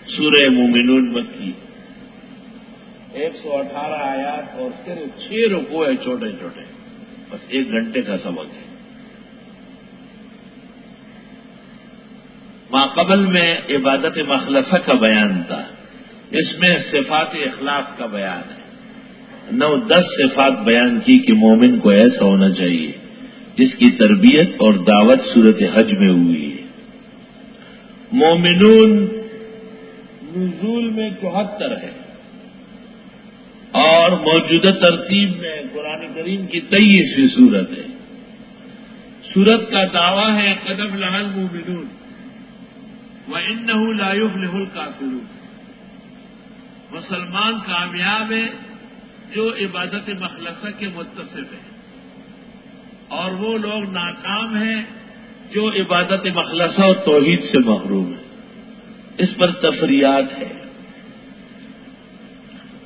سورہ مومنون مکی 118 آیات اور صرف 6 رکوع ہے چھوٹے چھوٹے، بس 1 گھنٹے کا سبق ہے۔ ما قبل میں عبادت مخلصہ کا بیان تھا، اس میں صفات اخلاص کا بیان ہے۔ 9-10 صفات بیان کی کہ مومن کو ایسا ہونا چاہیے جس کی تربیت اور دعوت صورت حج میں ہوئی ہے۔ مومنون نزول میں 74 ہے اور موجودہ ترتیب میں قرآن کریم کی 23ویں سورت ہے۔ سورت کا دعویٰ ہے قد افلح المؤمنون وَإِنَّهُ لَا يُفْلِحُ الْكَافِرُونَ، مسلمان کامیاب ہے جو عبادت مخلصہ کے متصف ہے، اور وہ لوگ ناکام ہیں جو عبادت مخلصہ اور توحید سے محروم ہیں۔ اس پر تفریعات ہے۔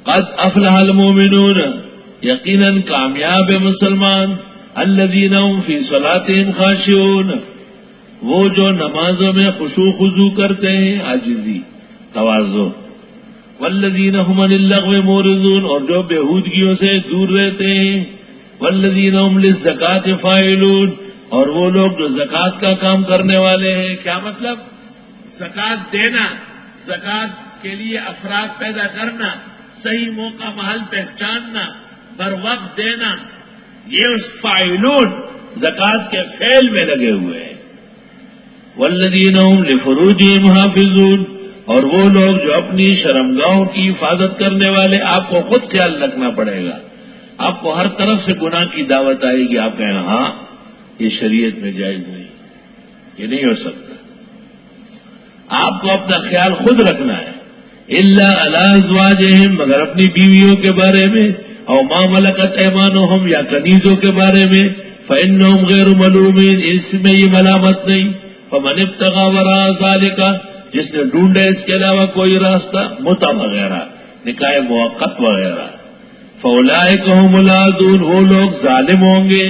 قد افلح المؤمنون، یقیناً کامیاب ہے مسلمان، الذین هم فی صلاتهم خاشعون، وہ جو نمازوں میں خشوع خضوع کرتے ہیں، عاجزی تواضع، والذین هم عن اللغو معرضون، اور جو بےہودگیوں سے دور رہتے ہیں، والذین هم للزکاة فاعلون، اور وہ لوگ جو زکوٰۃ کا کام کرنے والے ہیں۔ کیا مطلب؟ زکوٰۃ دینا، زکوٰۃ کے لیے افراد پیدا کرنا، صحیح موقع محل پہچاننا، بر وقت دینا، یہ اس فاعلون زکوٰۃ کے فعل میں لگے ہوئے ہیں۔ والذین هم لفروجہم حافظون، اور وہ لوگ جو اپنی شرمگاہوں کی حفاظت کرنے والے۔ آپ کو خود خیال رکھنا پڑے گا، آپ کو ہر طرف سے گناہ کی دعوت آئے گی، آپ کہیں ہاں یہ شریعت میں جائز نہیں، یہ نہیں ہو سکتا۔ آپ کو اپنا خیال خود رکھنا ہے، الا علی ازواجہم، مگر اپنی بیویوں کے بارے میں، او ما ملکت ایمانہم، یا کنیزوں کے بارے میں، فإنہم غیر ملومین، اس میں یہ ملامت نہیں۔ فمن ابتغى وراء ذلك، جس نے ڈھونڈے اس کے علاوہ کوئی راستہ، متع وغیرہ، نکاح موقت وغیرہ، فاولئک هم العادون، وہ لوگ ظالم ہوں گے۔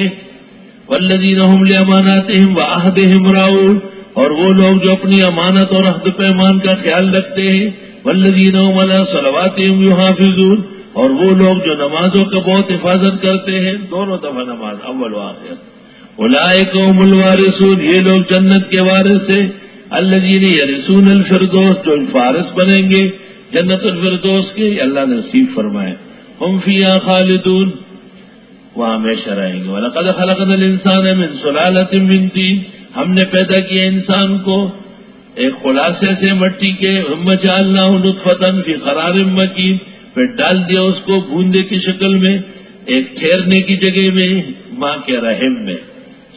والذین هم لاماناتهم وعہدهم راعون، اور وہ لوگ جو اپنی امانت اور عہد پیمان کا خیال رکھتے ہیں۔ والذین هم علی صلواتهم یحافظون، اور وہ لوگ جو نمازوں کا بہت حفاظت کرتے ہیں، دونوں دفعہ نماز، اول و آخر۔ اولئک هم الوارثون، یہ لوگ جنت کے وارث ہیں۔ الذین یرثون الفردوس، جو فارث بنیں گے جنت الفردوس کے، اللہ نصیب فرمائے۔ ہم فیہا خالدون، وہاں ہمیشہ رہیں گے۔ وَلَقَدْ خَلَقْنَا الْإِنسَانَ مِنْ صُلَالَةٍ مِّن طِينٍ، ہم نے پیدا کیا انسان کو ایک خلاصے سے مٹی کے، ثُمَّ جَعَلْنَاهُ نُطْفَةً فِي قَرَارٍ مَّكِينٍ، پھر ڈال دیا اس کو بوندے کی شکل میں، ایک ٹھہرنے کی جگہ میں، ماں کے رحم میں۔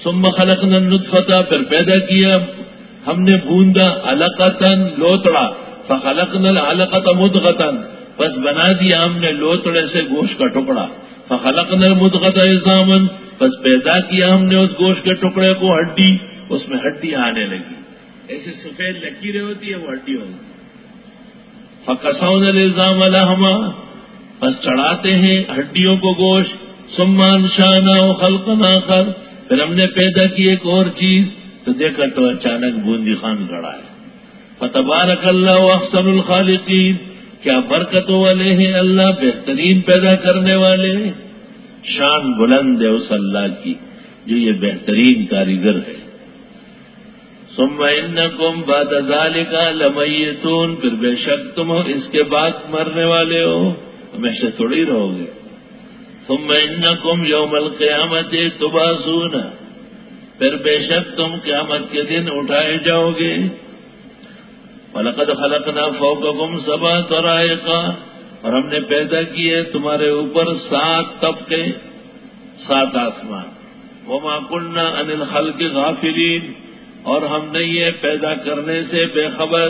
ثُمَّ خَلَقْنَا النُّطْفَةَ، پھر پیدا کیا ہم نے بوندا، علقتاً لوتڑا، فخلقنا العلقۃ مضغۃ، بس بنا دیا ہم نے لوتڑے سے گوشت کا ٹکڑا، فخلقنا المضغۃ عظاما، بس پیدا کیا ہم نے اس گوشت کے ٹکڑے کو ہڈی، اس میں ہڈیاں آنے لگی، ایسے سفید لکیریں ہوتی ہے وہ ہڈی ہوگی۔ فکسونا العظام لحما، بس چڑھاتے ہیں ہڈیوں کو گوشت۔ ثم انشأناه خلقا آخر، پھر ہم نے پیدا کی ایک اور چیز، تو دیکھا تو اچانک بوندی خان کھڑا ہے۔ فتبارک اللہ احسن الخالقین، کیا برکتوں والے ہیں اللہ، بہترین پیدا کرنے والے ہیں۔ شان بلند ہے اس اللہ کی جو یہ بہترین کاریگر ہے۔ ثم انکم بعد ذلک لمیتون، پھر بے شک تم اس کے بعد مرنے والے ہو، ہمیشہ تھوڑی رہو گے۔ ثم انکم یوم القیامت تبعثون، پھر بے شک تم قیامت کے دن اٹھائے جاؤ گے۔ وَلَقَدْ خَلَقْنَا فَوْقَكُمْ سَبْعَ طَرَائِقَ، اور ہم نے پیدا کیے تمہارے اوپر 7 طبقے، 7 آسمان۔ وَمَا كُنَّا عَنِ الْخَلْقِ غَافِلِينَ، اور ہم نہیں ہے پیدا کرنے سے بے خبر۔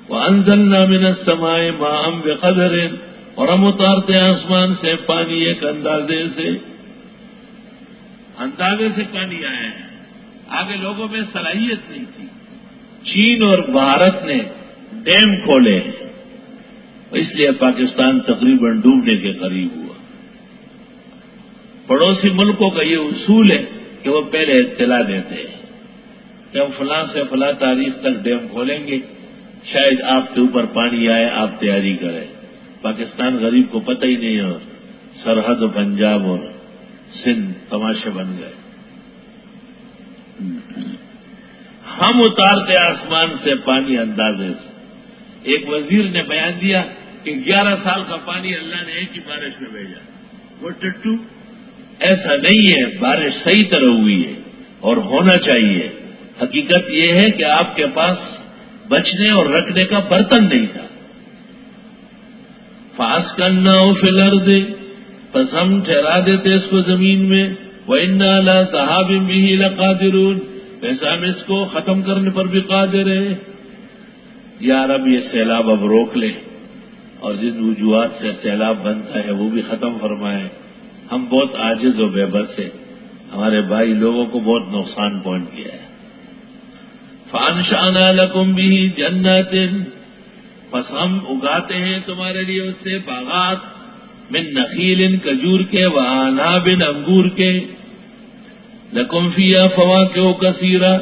وَأَنزَلْنَا مِنَ السَّمَاءِ مَاءً بِقَدَرٍ، اور ہم اتارتے ہیں آسمان سے پانی ایک اندازے سے، اندازے سے پانی آیا ہے، آگے لوگوں میں صلاحیت نہیں تھی۔ چین اور بھارت نے ڈیم کھولے ہیں، اس لیے پاکستان تقریباً ڈوبنے کے قریب ہوا۔ پڑوسی ملکوں کا یہ اصول ہے کہ وہ پہلے اطلاع دیتے ہیں کہ ہم فلاں سے فلاں تاریخ تک ڈیم کھولیں گے، شاید آپ کے اوپر پانی آئے، آپ تیاری کریں۔ پاکستان غریب کو پتہ ہی نہیں، اور سرحد و پنجاب اور سندھ تماشے بن گئے۔ ہم اتارتے آسمان سے پانی اندازے سے۔ ایک وزیر نے بیان دیا کہ 11 سال کا پانی اللہ نے ایک ہی بارش میں بھیجا۔ وہ ٹٹو، ایسا نہیں ہے، بارش صحیح طرح ہوئی ہے اور ہونا چاہیے۔ حقیقت یہ ہے کہ آپ کے پاس بچنے اور رکھنے کا برتن نہیں تھا۔ فَأَسْكَنَّاهُ فِي الْأَرْضِ، پس ہم ٹھہرا دیتے اس کو زمین میں۔ وَإِنَّا عَلَىٰ ذَهَابٍ بِهِ لَقَادِرُونَ، ویسے ہم اس کو ختم کرنے پر بھی قادر ہیں۔ یا رب یہ سیلاب اب روک لے، اور جن وجوہات سے سیلاب بنتا ہے وہ بھی ختم فرمائے۔ ہم بہت عاجز و بے بس ہیں، ہمارے بھائی لوگوں کو بہت نقصان پہنچ گیا ہے۔ فَأَنشَأْنَا لَكُمْ بِهِ جَنَّاتٍ، پس ہم اگاتے ہیں تمہارے لیے اس سے باغات، من نخیل، کجور کے، وعناب، انگور کے، لکم فیہا فواکہ کثیرہ،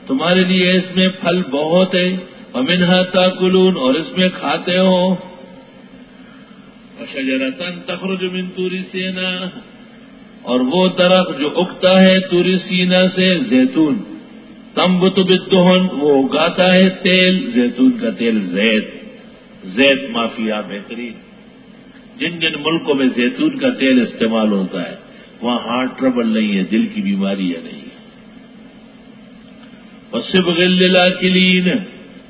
تمہارے لیے اس میں پھل بہت ہے، ومنہا تاکلون، اور اس میں کھاتے ہو، وشجرۃ تخرج من طور سیناء، اور وہ درخت جو اگتا ہے طور سینا سے، زیتون، تنبت بالدہن، وہ اگاتا ہے تیل، زیتون کا تیل، زیت مافیا بہترین۔ جن جن ملکوں میں زیتون کا تیل استعمال ہوتا ہے وہاں ہارٹ ٹربل نہیں ہے، دل کی بیماری ہے نہیں ہے۔ وَصِبْغٍ لِّلْآكِلِينَ،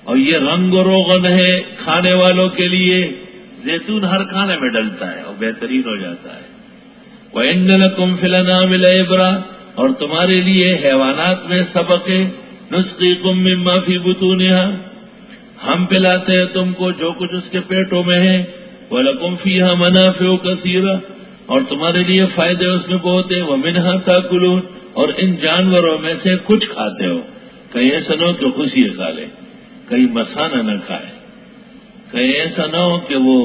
اور یہ رنگ و روغن ہے کھانے والوں کے لیے۔ زیتون ہر کھانے میں ڈلتا ہے اور بہترین ہو جاتا ہے۔ وَإِنَّ لَكُمْ فِي الْأَنْعَامِ لَعِبْرَةً، اور تمہارے لیے حیوانات میں سبق ہے۔ نُسْقِيكُم مِّمَّا فِي بُطُونِهَا، ہم پلاتے ہیں تم کو جو کچھ اس کے پیٹوں میں ہے۔ وَلَكُمْ فِيهَا مَنَافِعُ كَثِيرَةٌ، اور تمہارے لیے فائدے اس میں بہت ہیں۔ وَمِنْهَا تَأْكُلُونَ، اور ان جانوروں میں سے کچھ کھاتے ہو۔ کہیں ایسا نہ ہو کہ خوشی کھا لے، کہیں مسانہ نہ کھائے، کہیں ایسا نہ ہو کہ وہ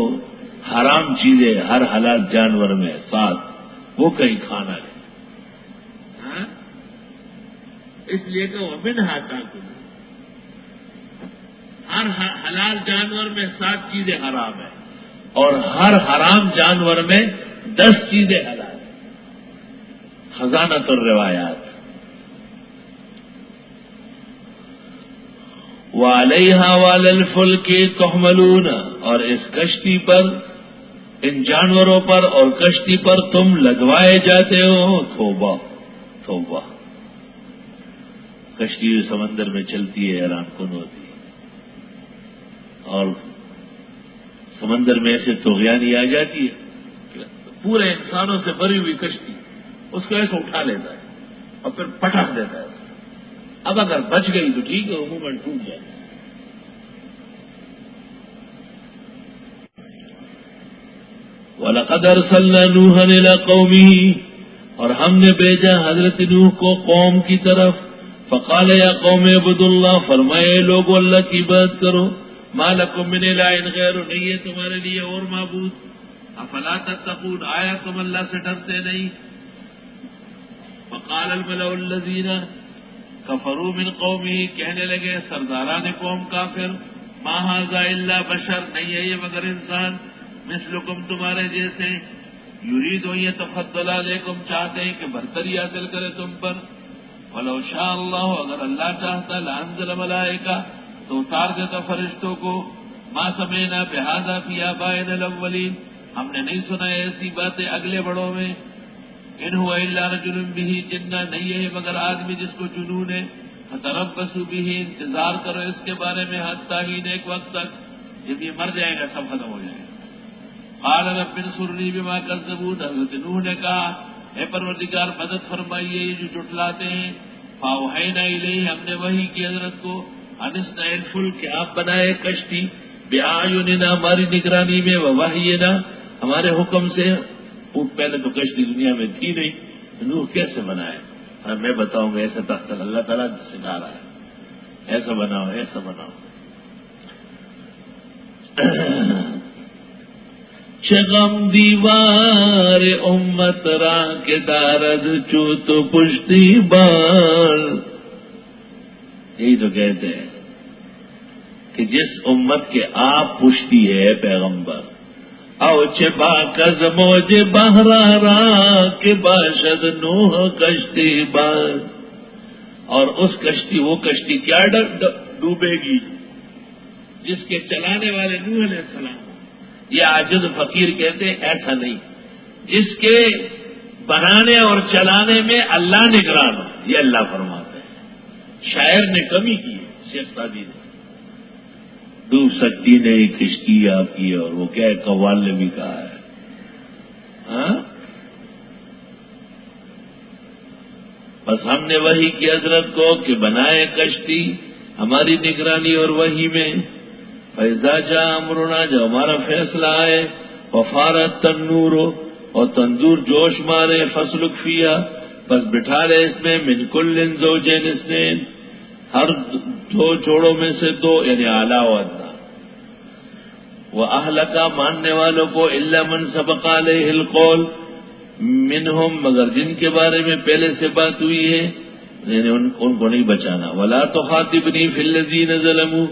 حرام چیزیں ہر حلال جانور میں ساتھ وہ کہیں کھانا لے۔ اس لیے کہ وہ منہا تاکلون، ہر حلال جانور میں 7 چیزیں حرام ہیں، اور ہر حرام جانور میں 10 چیزیں حلال ہیں۔ خزانۃ الروایات۔ وَعَلَيْهَا وَعَلَى الْفُلْكِ تُحْمَلُونَ، اور اس کشتی پر، ان جانوروں پر اور کشتی پر تم لدوائے جاتے ہو۔ توبہ توبہ، کشتی سمندر میں چلتی ہے، حیران کن ہوتی ہے، اور سمندر میں ایسے طغیانی آ جاتی ہے کہ پورے انسانوں سے بھری ہوئی کشتی اس کو ایسے اٹھا لیتا ہے اور پھر پٹخ دیتا ہے اسے۔ اب اگر بچ گئی تو ٹھیک ہے، عموماً ٹوٹ جائے۔ وَلَقَدْ أَرْسَلْنَا نُوحًا إِلَىٰ قَوْمِهِ، اور ہم نے بھیجا حضرت نوح کو قوم کی طرف۔ فقال یا قوم اعبدوا اللہ، فرمائے لوگو اللہ کی عبادت کرو۔ ما لکم من الہ غیر، نہیں ہے تمہارے لیے اور معبود۔ افلا تتقون، آیا تم اللہ سے ڈرتے نہیں؟ فقال الملأ الذین کفروا من قومہ، کہنے لگے سرداران قوم کافر، ما ھذا الا بشر، نہیں ہے یہ مگر انسان، مثلکم تمہارے جیسے، یرید ان یتفضل علیکم، چاہتے ہیں کہ برتری حاصل کرے تم پر۔ ولو شاء اللہ، اگر اللہ چاہتا لانزل ملائکہ، تو اتار دیتا فرشتوں کو۔ ما سمعنا بہذا فی آبائنا الاولین، ہم نے نہیں سنا ایسی باتیں اگلے بڑوں میں۔ ان هو الا رجل به جنہ، نہیں ہے مگر آدمی جس کو جنون ہے۔ فتربصوا به، انتظار کرو اس کے بارے میں، حتی حین، ایک وقت تک، جب یہ مر جائے گا سب ختم ہو جائے گا۔ قال رب انصرنی بما کذبون، حضرت نوح نے کہا اے پروردگار مدد فرمائیے یہ جو جٹلاتے ہیں۔ فاوحینا الیہ، ہم نے وحی کی حضرت کو، ان اصنع الفلک، کہ آپ بنائے کشتی، بأعیننا، ہماری نگرانی میں، ووحینا، ہمارے حکم سے۔ پہلے تو کشتی دنیا میں تھی نہیں، نوح کیسے بنائے؟ میں بتاؤں گا، ایسا تخت اللہ تعالیٰ سکھا رہا ہے، ایسا بناؤ ایسا بناؤ۔ چغم دیوار امت را کے دارد چو تو پشتی بار، یہی تو کہتے ہیں کہ جس امت کے آپ پشتی ہے پیغمبر، او چپا کز موج بہرارا کے باشد نوح کشتی بار، اور اس کشتی، وہ کشتی کیا ڈوبے گی جس کے چلانے والے نوح علیہ السلام. یہ عاجز فقیر کہتے ہیں ایسا نہیں، جس کے بنانے اور چلانے میں اللہ نگران ہو، یہ اللہ فرماتا ہے. شاعر نے کمی کی ہے، شیخ سعدی نے، ڈوب سکتی نہیں کشتی آپ کی، اور وہ کیا ہے، قوال نے بھی کہا ہے. ہاں بس ہم نے وحی کی حضرت کو کہ بنائے کشتی ہماری نگرانی اور وحی میں. فیضا جا امرنا، جو ہمارا فیصلہ آئے، وفارت تنور ہو، اور تندور جوش مارے، فسلک فیا، بس بٹھا لے اس میں، من کل زوجین اثنین، ہر دو جوڑوں میں سے دو، یعنی اعلیٰ و ادنا. وہ اہلکا، ماننے والوں کو، الا من سبق علیہ القول منہم، مگر جن کے بارے میں پہلے سے بات ہوئی ہے، یعنی ان کو نہیں بچانا. ولا تخاطبنی فی الذین ظلموا،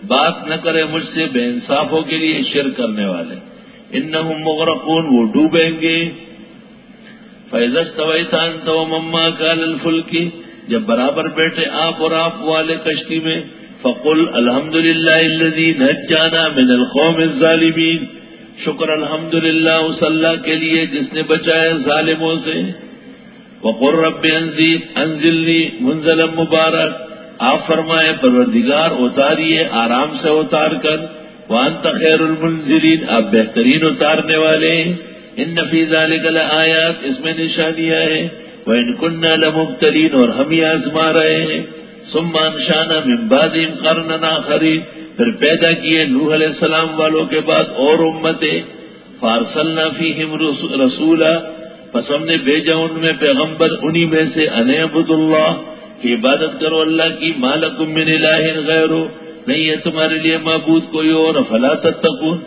بات نہ کرے مجھ سے بے انصافوں کے لیے، شرک کرنے والے. انہم مغرقون، وہ ڈوبیں گے. فاذا استویت انت ومن معک علی الفلک، جب برابر بیٹھے آپ اور آپ والے کشتی میں، فقل الحمدللہ الذی نجانا من القوم الظالمین، شکر الحمدللہ اس اللہ کے لیے جس نے بچایا ظالموں سے. وقل رب انزلنی منزلا مبارک، آپ فرمائے پروردگار اتاریے آرام سے اتار کر. وانت خیر المنزلین، آپ بہترین اتارنے والے ہیں. ان فی ذلک لآیات، اس میں نشانیاں ہیں. وان کنا لمبتلین، اور ہم ہی آزما رہے ہیں. ثم انشانا من بعدہم قرنا آخرین، پھر پیدا کیے نوح علیہ السلام والوں کے بعد اور امتیں. فارسلنا فیہم رسولا، پس ہم نے بھیجا ان میں پیغمبر، انہی میں سے، ان اعبدوا اللہ، کہ عبادت کرو اللہ کی. ما لکم من الہ غیرہ، نہیں ہے تمہارے لیے معبود کوئی اور. فلا تتقون.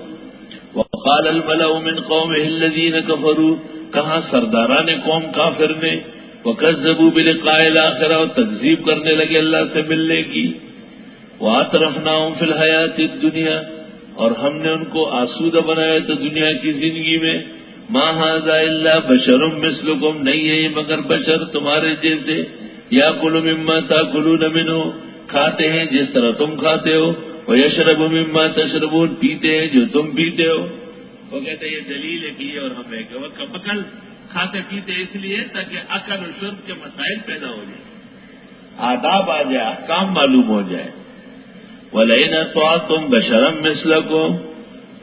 وقال الملأ من قومه الذین کفروا، کہا سرداران قوم کافر نے، وکذبوا بلقاء الآخرہ، اور تکذیب کرنے لگے اللہ سے ملنے کی. واترفناہم فی الحیاۃ الدنیا، اور ہم نے ان کو آسودہ بنایا تو دنیا کی زندگی میں. ما ھذا الا بشر مثلکم، نہیں ہے یہ مگر بشر تمہارے جیسے. یاکل مما تاکلون منہ، کھاتے ہیں جس طرح تم کھاتے ہو. ویشرب مما تشربون، پیتے ہیں جو تم پیتے ہو. وہ کہتے ہیں یہ دلیل ہے کہ یہ اور ہم ایک وقت کھاتے پیتے اس لیے تاکہ عقل و شرب کے مسائل پیدا ہو جائیں، آداب آ جائے، احکام معلوم ہو جائے. وَلَئِنْ أَطَعْتُمْ بَشَرًا مِثْلَكُمْ،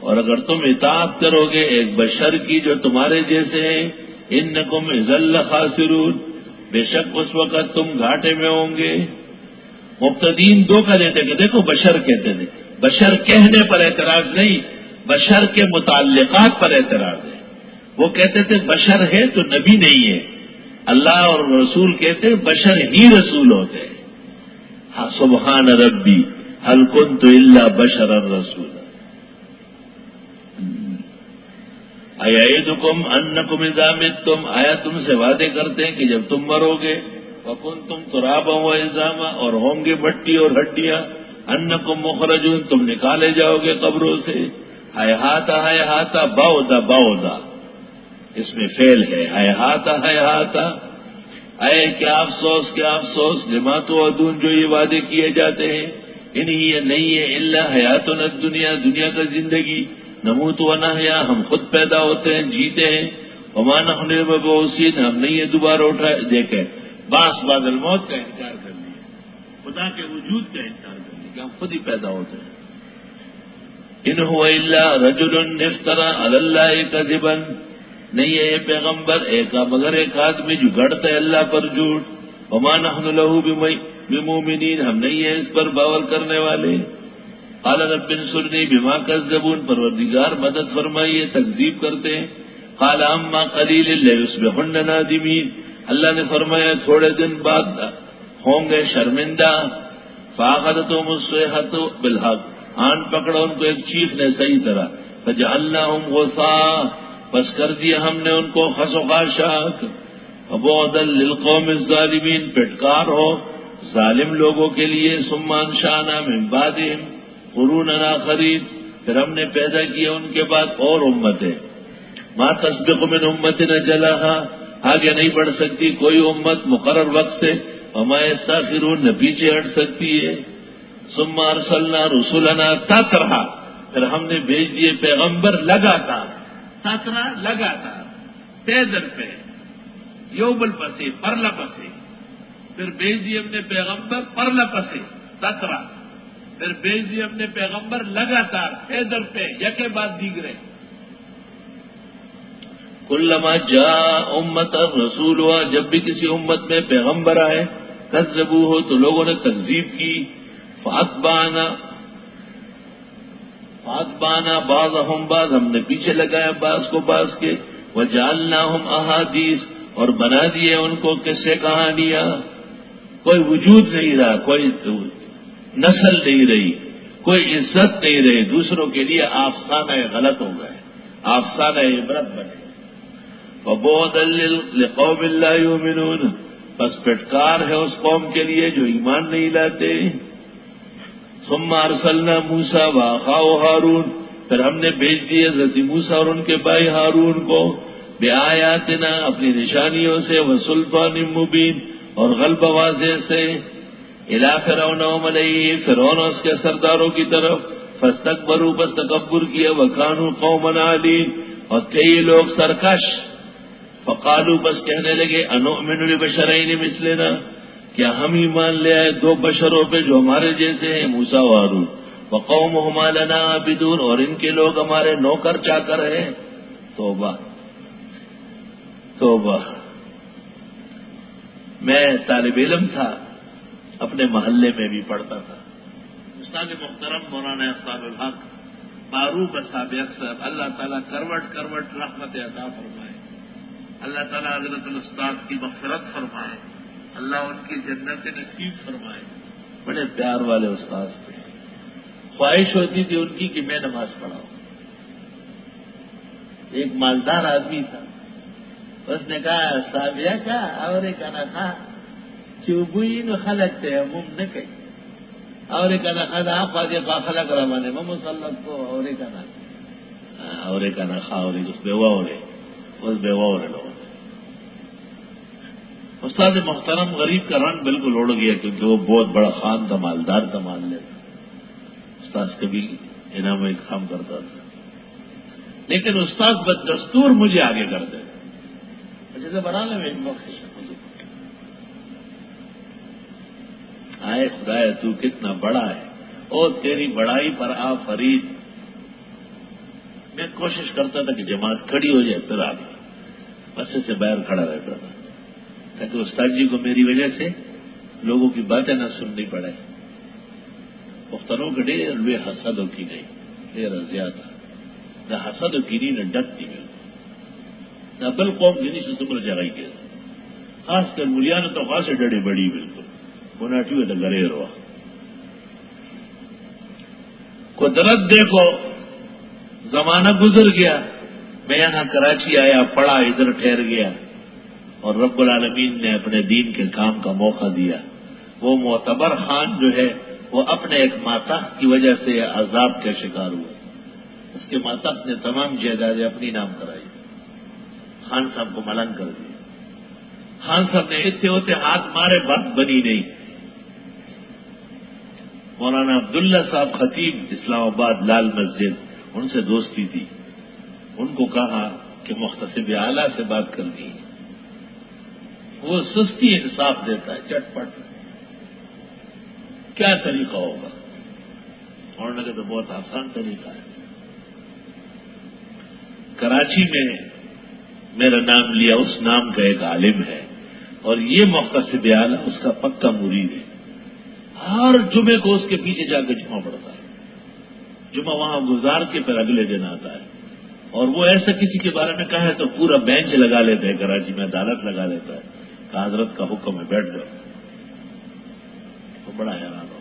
اور اگر تم اطاعت کرو گے ایک بشر کی جو تمہارے جیسے ہیں، إِنَّكُمْ إِذًا لَخَاسِرُونَ، بے شک اس وقت تم گھاٹے میں ہوں گے. مبتدین دو کا لیتے کہ دیکھو بشر کہتے تھے، بشر کہنے پر اعتراض نہیں، بشر کے متعلقات پر اعتراض ہے. وہ کہتے تھے بشر ہے تو نبی نہیں ہے. اللہ اور رسول کہتے بشر ہی رسول ہوتے. ہاں سبحان ربی هل كنت الا بشرا رسولا. ایعدکم انکم اذا متم، آیا تم سے وعدے کرتے ہیں کہ جب تم مرو گے، وکنتم ترابا وعظاما، اور ہوں گے مٹی اور ہڈیاں، انکم مخرجون، تم نکالے جاؤ گے قبروں سے. ہیہاتا بعودا، اس میں فعل ہے. ہیہاتا، اے کیا افسوس کیا افسوس، لما توعدون، جو یہ وعدے کیے جاتے ہیں. انہی یہ نہیں ہے الا حیاتنا الدنیا، دنیا کا زندگی. نموت و نحیا، ہم خود پیدا ہوتے ہیں جیتے ہیں. وما نحن بمبعوثین، ہم نہیں ہے دوبارہ اٹھائے. دیکھیں باس بعد الموت کا انکار کر لیا، خدا کے وجود کا انکار کر لیا کہ ہم خود ہی پیدا ہوتے ہیں. ان هو الا رجل افترى على الله كذبا، نہیں ہے یہ پیغمبر مگر ایک آدمی جو گڑتا ہے اللہ پر جھوٹ. وما نحن له بمؤمنین، ہم نہیں ہیں اس پر باور کرنے والے. قال رب انصرنی بما كذبون، پروردگار مدد فرمائیے، تکذیب کرتے ہیں. قال اما قلیل لیصبحن نادمین، اللہ نے فرمایا تھوڑے دن بعد ہوں گے شرمندہ. فاخذتهم الصیحۃ بالحق، آن پکڑا ان کو ایک چیخ نے صحیح طرح. فجعلناهم غثاء، بس کر دیا ہم نے ان کو خس و خاشاک. وبعدا للقوم الظالمین، پٹکار ہو ظالم لوگوں کے لیے. ثم انشأنا من بعدہم، قرون آخرین، پھر ہم نے پیدا کیا ان کے بعد اور امتیں، ما تسبق من امت اجلھا، آگے نہیں بڑھ سکتی کوئی امت مقرر وقت سے، وما یستاخرون، نہ پیچھے ہٹ سکتی ہے۔ ثم ارسلنا رسلنا تترا، پھر ہم نے بھیج دیے پیغمبر لگاتار، تترا لگاتار، پے در پہ، یوبل پسے پرلا پسے، پھر بھیج دیے ہم نے پیغمبر پرلا پسے تترا، پھر بھیج دیے ہم نے پیغمبر لگاتار پے در پہ، یکے بعد دیگرے۔ کلما جاء امت رسول ہوا، جب بھی کسی امت میں پیغمبر آئے، کذبوہ ہو تو لوگوں نے تکذیب کی، فاتبعنا بعضهم بعض، ہم نے پیچھے لگایا بعض کو بعض کے، وجعلناہم احادیث، اور بنا دیے ان کو قصے کہانیاں، کوئی وجود نہیں رہا، کوئی نسل نہیں رہی، کوئی عزت نہیں رہی، دوسروں کے لیے افسانہ غلط ہو گئے، افسانہ عبرت بنے۔ فبعدا لقوم لا یؤمنون، بس پھٹکار ہے اس قوم کے لیے جو ایمان نہیں لاتے۔ ثم ارسلنا موسیٰ واخاہ ہارون، پھر ہم نے بھیج دیے حضرت موسیٰ اور ان کے بھائی ہارون کو، بآیاتنا، اپنی نشانیوں سے، وسلطان مبین، اور غلبہ واضح سے، الی فرعون وملئہ، فرعون اور اس کے سرداروں کی طرف، فاستکبروا، بس تکبر کیا، وکانوا قوما عالین، اور تھے یہ لوگ سرکش، فقالوا، بس کہنے لگے، انؤمن لبشرین مثلنا، کیا ہم ایمان لے آئے دو بشروں پہ جو ہمارے جیسے ہیں، موسیٰ و ہارون، وقومہما لنا عابدون، اور ان کے لوگ ہمارے نوکر چاکر ہیں۔ توبہ توبہ۔ میں طالب علم تھا، اپنے محلے میں بھی پڑھتا تھا، استاد محترم مولانا احسان الحق معروف اصحاب اکثر، اللہ تعالیٰ کروٹ کروٹ رحمت عطا فرمائے، اللہ تعالیٰ حضرت الاستاذ کی مغفرت فرمائے، اللہ ان کی جنت نصیب فرمائے، بڑے پیار والے استاذ تھے، خواہش ہوتی تھی ان کی کہ میں نماز پڑھاؤں۔ ایک مالدار آدمی تھا، اس نے کہا، صابیہ کا اور ایک انخا چوبوئی خلق تھے مم نے کہی، اور ایک انخا دا خواجہ کا خلق روانے میں مسلط کو، اور ایک انخا اور ایک اس بیوہ ہو رہے، اس بیوہ ہو رہے لوگ۔ استاد محترم غریب کا رنگ بالکل اڑ گیا، کیونکہ وہ بہت بڑا خان تھا، مالدار تھا، مال لیتا، استاد کبھی انعام کام کرتا تھا، لیکن استاد بددستور مجھے آگے کر دے، اچھا سے بنا لیں آئے خدایا تو کتنا بڑا ہے، اور تیری بڑائی پر آفرید۔ میں کوشش کرتا تھا کہ جماعت کھڑی ہو جائے، پھر آگے بسے سے باہر کھڑا رہتا تھا، تاکہ استاد جی کو میری وجہ سے لوگوں کی باتیں نہ سننی پڑے۔ پختنوں کے ڈیر لوے حسد کی نہیں، ڈیر زیادہ نہ حسد کی نہیں، نہ ڈرتی میں نہ بل قوم کی نہیں، سمر جگائی کے خاص کر ملیان تو خاص ڈڑی بڑی بالکل بناٹی ہوئے تو گرے رہا۔ قدرت دیکھو، زمانہ گزر گیا، میں یہاں کراچی آیا، پڑھا، ادھر ٹھہر گیا، اور رب العالمین نے اپنے دین کے کام کا موقع دیا۔ وہ معتبر خان جو ہے وہ اپنے ایک ماتحت کی وجہ سے عذاب کا شکار ہوا، اس کے ماتحت نے تمام جائیدادیں اپنی نام کرائی، خان صاحب کو ملنگ کر دیا۔ خان صاحب نے اتنے ہوتے ہاتھ مارے، بات بنی نہیں۔ مولانا عبداللہ صاحب خطیب اسلام آباد لال مسجد، ان سے دوستی تھی، ان کو کہا کہ محتسب اعلیٰ سے بات کرنی ہے، وہ سستی انصاف دیتا ہے، چٹ پٹ، کیا طریقہ ہوگا؟ اور نے کہا تو بہت آسان طریقہ ہے، کراچی میں میرا نام لیا، اس نام کا ایک عالم ہے، اور یہ محتسب اعلیٰ اس کا پکا مرید ہے، ہر جمعے کو اس کے پیچھے جا کے جمعہ پڑتا ہے، جمعہ وہاں گزار کے پھر اگلے دن آتا ہے، اور وہ ایسا کسی کے بارے میں کہا ہے تو پورا بینچ لگا لیتے ہیں، کراچی میں عدالت لگا لیتا ہے کہ حضرت کا حکم ہے، بیٹھ جاؤ، تو بڑا حیران ہو۔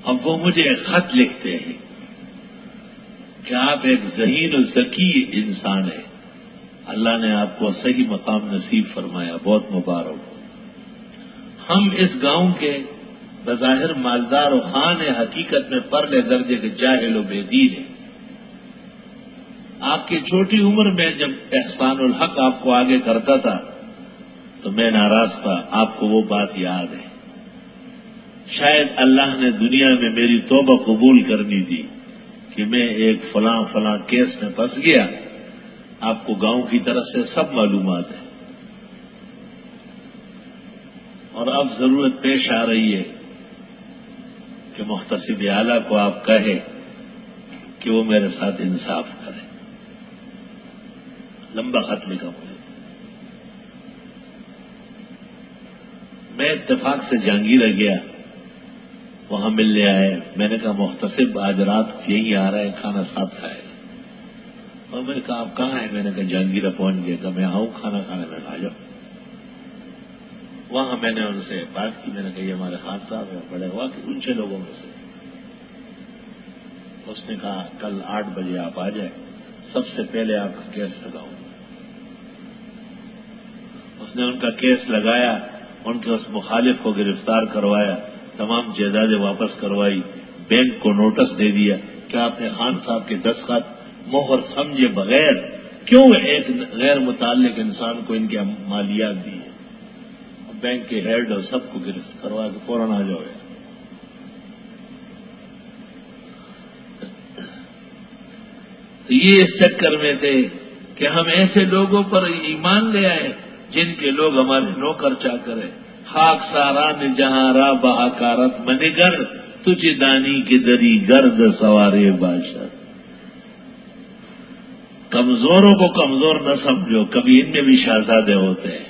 اب وہ مجھے ایک خط لکھتے ہیں کہ آپ ایک ذہین و ذکی انسان ہیں، اللہ نے آپ کو صحیح مقام نصیب فرمایا، بہت مبارک ہو۔ ہم اس گاؤں کے بظاہر مالدار و خان ہے، حقیقت میں پرلے درجے کے جاہل و بے دین ہے۔ آپ کی چھوٹی عمر میں جب احسان الحق آپ کو آگے کرتا تھا تو میں ناراض تھا، آپ کو وہ بات یاد ہے۔ شاید اللہ نے دنیا میں میری توبہ قبول کرنی تھی کہ میں ایک فلاں کیس میں پھنس گیا، آپ کو گاؤں کی طرف سے سب معلومات ہے، اور اب ضرورت پیش آ رہی ہے کہ محتسب اعلیٰ کو آپ کہے کہ وہ میرے ساتھ انصاف کرے۔ لمبا خط لکھا مجھے، میں اتفاق سے جہانگیرہ گیا، وہاں ملنے آئے، میں نے کہا محتسب آج رات یہیں آ رہا ہے، کھانا ساتھ کھائے گا، اور میں نے کہا آپ کہاں ہیں؟ میں نے کہا جہانگیرہ پہنچ گیا، کہ میں آؤں کھانا کھانے میں آ جاؤ۔ وہاں میں نے ان سے بات کی، میں نے کہا یہ ہمارے خان صاحب ہیں، بڑے ہوا کہ اونچے لوگوں میں سے۔ اس نے کہا کل 8 بجے آپ آ جائیں، سب سے پہلے آپ کا کیس لگاؤں۔ اس نے ان کا کیس لگایا، ان کے اس مخالف کو گرفتار کروایا، تمام جائیدادیں واپس کروائی، بینک کو نوٹس دے دیا کہ آپ نے خان صاحب کے دستخط مہر سمجھے بغیر کیوں ایک غیر متعلق انسان کو ان کی مالیات دی ہے۔ بینک کے ہیڈ اور سب کو گرفتار کروا کے فوراً آ جاؤ۔ تو یہ اس چکر میں تھے کہ ہم ایسے لوگوں پر ایمان لے آئے جن کے لوگ ہمارے نوکر چاکر ہیں۔ خاک ساران جہاں را بہاکارت منگر، تجھ دانی کے دری گرد سوارے باشد۔ کمزوروں کو کمزور نہ سمجھو، کبھی ان میں بھی شہزادے ہوتے ہیں۔